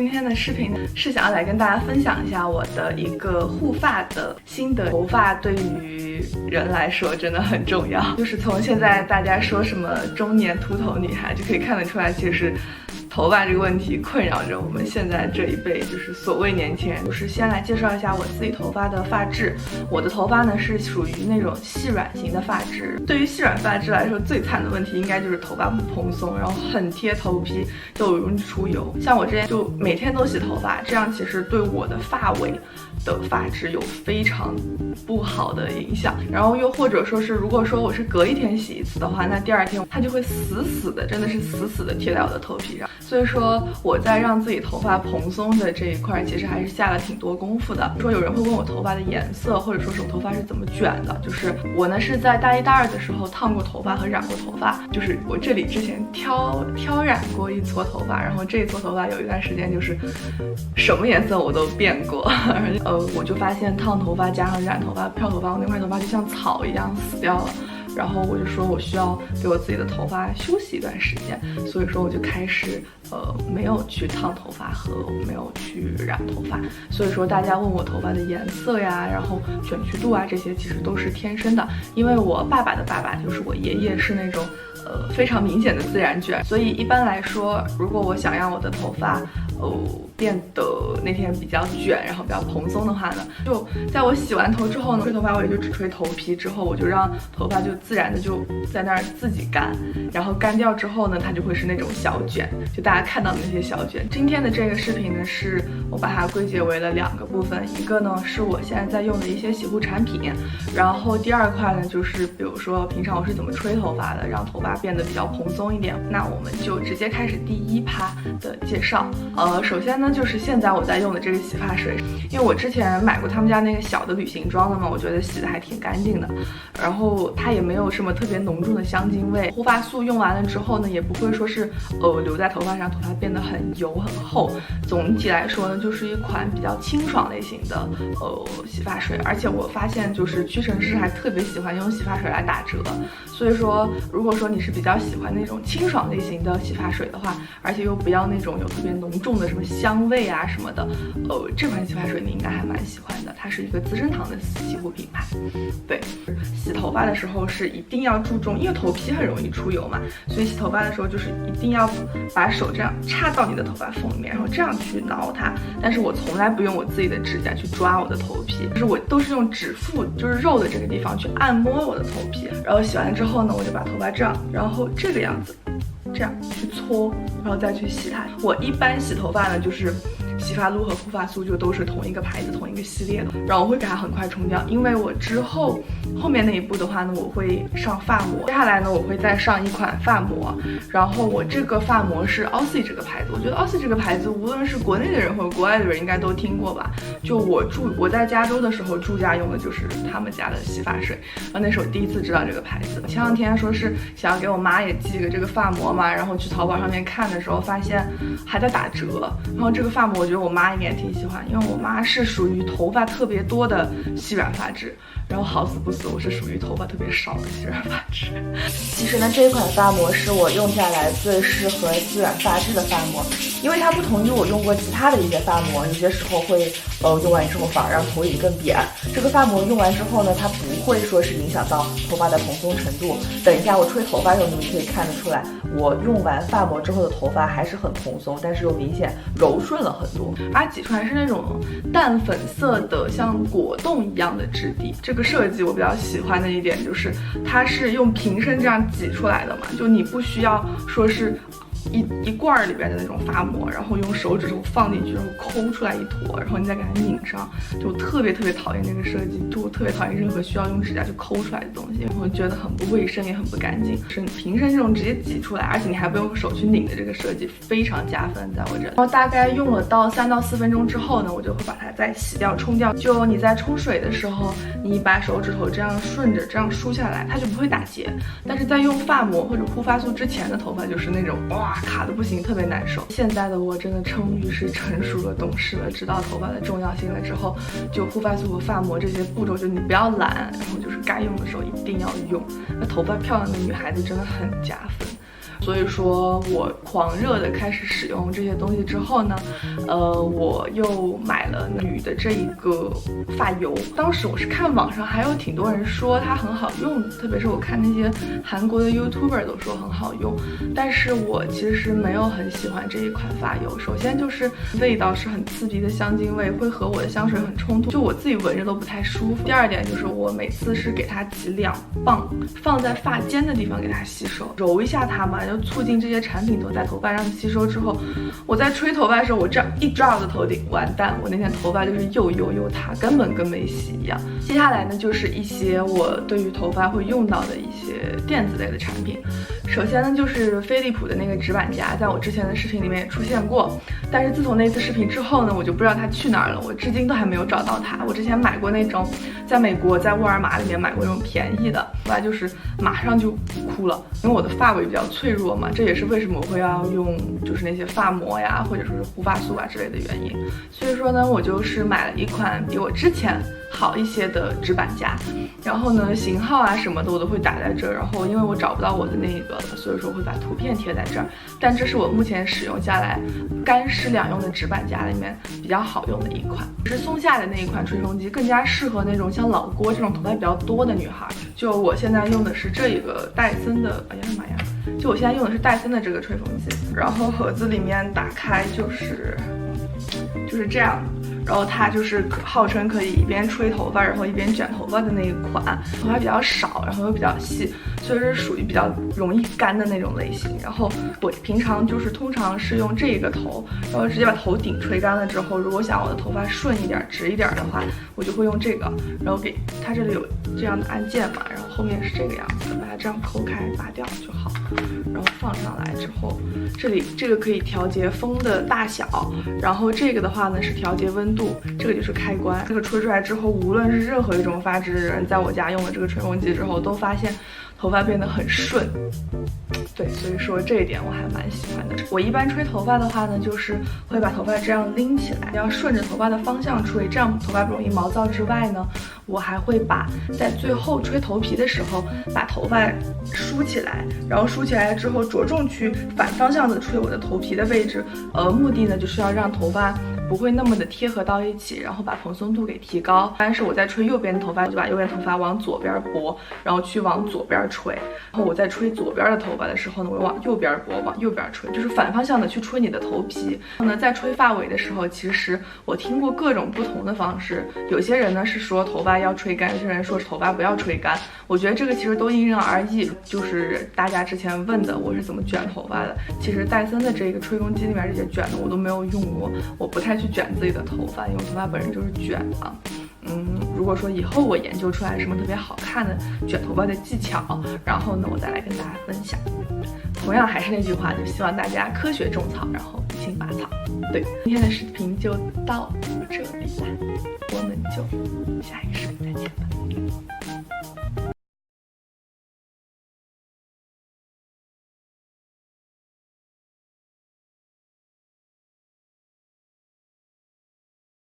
今天的视频呢，是想要来跟大家分享一下我的一个护发的心得。头发对于人来说真的很重要，就是从现在大家说什么中年秃头女孩就可以看得出来，其实头发这个问题困扰着我们现在这一辈，就是所谓年轻人。就是先来介绍一下我自己头发的发质。我的头发呢是属于那种细软型的发质。对于细软发质来说，最惨的问题应该就是头发不蓬松，然后很贴头皮，就容易出油。像我之前就每天都洗头发，这样其实对我的发尾的发质有非常不好的影响。然后又或者说是，如果说我是隔一天洗一次的话，那第二天它就会死死的，真的是死死的贴在我的头皮上。所以说我在让自己头发蓬松的这一块，其实还是下了挺多功夫的。说有人会问我头发的颜色，或者说是我头发是怎么卷的，就是我呢是在大一大二的时候烫过头发和染过头发，就是我这里之前挑染过一撮头发，然后这一撮头发有一段时间就是什么颜色我都变过。我就发现烫头发加上染头发、漂头发，我那块头发就像草一样死掉了。然后我就说我需要给我自己的头发休息一段时间，所以说我就开始没有去烫头发和没有去染头发。所以说大家问我头发的颜色呀，然后卷曲度啊，这些其实都是天生的，因为我爸爸的爸爸就是我爷爷是那种非常明显的自然卷，所以一般来说，如果我想让我的头发变得那天比较卷，然后比较蓬松的话呢，就在我洗完头之后呢，吹头发我也就只吹头皮，之后我就让头发就自然的就在那儿自己干，然后干掉之后呢，它就会是那种小卷，就大家看到的那些小卷。今天的这个视频呢，是我把它归结为了2个部分，一个呢是我现在在用的一些洗护产品，然后第2块呢就是比如说平常我是怎么吹头发的，让头发变得比较蓬松一点。那我们就直接开始第1趴的介绍。首先呢就是现在我在用的这个洗发水，因为我之前买过他们家那个小的旅行装的嘛，我觉得洗的还挺干净的，然后它也没有什么特别浓重的香精味。护发素用完了之后呢，也不会说是留在头发上，头发变得很油很厚。总体来说呢，就是一款比较清爽类型的洗发水。而且我发现就是屈臣氏还特别喜欢用洗发水来打折，所以说如果说你是比较喜欢那种清爽类型的洗发水的话，而且又不要那种有特别浓重的什么香味啊什么的，这款洗发水你应该还蛮喜欢的。它是一个资生堂的洗护品牌。对，洗头发的时候是一定要注重，因为头皮很容易出油嘛，所以洗头发的时候就是一定要把手这样插到你的头发缝里面，然后这样去挠它。但是我从来不用我自己的指甲去抓我的头皮，就是我都是用指腹，就是肉的这个地方去按摩我的头皮。然后洗完之后呢，我就把头发这样，然后这个样子这样去搓，然后再去洗它。我一般洗头发呢，就是洗发露和护发素就都是同一个牌子、同一个系列的，然后我会给它很快冲掉，因为我之后面那一步的话呢，我会上发膜。接下来呢，我会再上一款发膜，然后我这个发膜是 Aussie 这个牌子。我觉得 Aussie 这个牌子，无论是国内的人或者国外的人应该都听过吧。就我在加州的时候住家用的就是他们家的洗发水，然后那是我第一次知道这个牌子。前2天说是想要给我妈也寄个这个发膜嘛，然后去淘宝上面看的时候发现还在打折，然后这个发膜我觉得我妈应该也挺喜欢，因为我妈是属于头发特别多的细软发质，然后好死不死我是属于头发特别少的细软发质。其实呢，这一款发膜是我用下来最适合细软发质的发膜，因为它不同于我用过其他的一些发膜，有些时候会用完之后反而让头皮更扁。这个发膜用完之后呢，它不会说是影响到头发的蓬松程度。等一下我吹头发的时候，你们可以看得出来，我用完发膜之后的头发还是很蓬松，但是又明显柔顺了很多。它挤出来是那种淡粉色的像果冻一样的质地。这个设计我比较喜欢的一点就是它是用瓶身这样挤出来的嘛，就你不需要说是一罐里边的那种发膜，然后用手指头放进去，然后抠出来一坨，然后你再给它拧上。就特别讨厌这个设计，就特别讨厌任何需要用指甲去抠出来的东西，我觉得很不卫生也很不干净。是瓶身这种直接挤出来，而且你还不用手去拧的这个设计非常加分在我这里。然后大概用了到3到4分钟之后呢，我就会把它再洗掉冲掉。就你在冲水的时候，你把手指头这样顺着这样梳下来，它就不会打结。但是在用发膜或者护发素之前的头发就是那种哇卡的不行，特别难受。现在的我真的称誉是成熟了、懂事了，知道头发的重要性了之后，就护发素和发膜这些步骤，就你不要懒，然后就是该用的时候一定要用。那头发漂亮的女孩子真的很加分。所以说我狂热的开始使用这些东西之后呢，我又买了女的这一个发油。当时我是看网上还有挺多人说它很好用，特别是我看那些韩国的 YouTuber 都说很好用，但是我其实没有很喜欢这一款发油。首先就是味道是很刺鼻的香精味，会和我的香水很冲突，就我自己闻着都不太舒服。第二点就是我每次是给它挤2磅，放在发尖的地方给它吸收，揉一下它嘛，就促进这些产品都在头发上吸收之后，我在吹头发的时候，我这样一抓我的头顶，完蛋，我那天头发就是又油又塌，根本跟没洗一样。接下来呢，就是一些我对于头发会用到的一些电子类的产品。首先呢，就是飞利浦的那个直板夹，在我之前的视频里面也出现过，但是自从那次视频之后呢，我就不知道它去哪儿了，我至今都还没有找到它。我之前买过那种，在美国在沃尔玛里面买过那种便宜的，后来就是马上就枯了，因为我的发尾比较脆弱嘛，这也是为什么我会要用就是那些发膜呀，或者说是护发素啊之类的原因。所以说呢，我就是买了一款比我之前好一些的直板夹，然后呢型号啊什么的我都会打在这儿，然后因为我找不到我的那个，所以说会把图片贴在这儿。但这是我目前使用下来干湿两用的直板夹里面比较好用的一款。是松下的那一款吹风机更加适合那种像老郭这种头发比较多的女孩。就我现在用的是这一个戴森的，哎呀妈呀，就我现在用的是戴森的这个吹风机，然后盒子里面打开就是这样的。然后它就是号称可以一边吹头发然后一边卷头发的那一款，头发比较少，然后又比较细，所以是属于比较容易干的那种类型。然后我平常就是通常是用这个头，然后直接把头顶吹干了之后，如果想我的头发顺一点直一点的话，我就会用这个，然后给它这里有这样的按键嘛，然后后面是这个样子，把它这样抠开拔掉就好，然后放上来之后，这里这个可以调节风的大小，然后这个的话呢是调节温度，这个就是开关。这个吹出来之后，无论是任何一种发质的人，在我家用了这个吹风机之后，都发现头发变得很顺。对，所以说这一点我还蛮喜欢的。我一般吹头发的话呢，就是会把头发这样拎起来，要顺着头发的方向吹，这样头发不容易毛躁之外呢，我还会把在最后吹头皮的时候，把头发梳起来，然后梳起来之后着重去反方向的吹我的头皮的位置，目的呢就是要让头发不会那么的贴合到一起，然后把蓬松度给提高。但是我在吹右边的头发，我就把右边头发往左边拨，然后去往左边吹。然后我在吹左边的头发的时候呢，我往右边拨，往右边吹，就是反方向的去吹你的头皮。然后呢，在吹发尾的时候，其实我听过各种不同的方式。有些人呢是说头发要吹干，有些人说头发不要吹干。我觉得这个其实都因人而异。就是大家之前问的我是怎么卷头发的，其实戴森的这个吹风机里面这些卷的我都没有用过，我不太去卷自己的头发，因为我头发本身就是卷的。如果说以后我研究出来什么特别好看的卷头发的技巧，然后呢我再来跟大家分享。同样还是那句话，就希望大家科学种草，然后理性拔草。对，今天的视频就到这里啦，我们就下一个视频再见吧。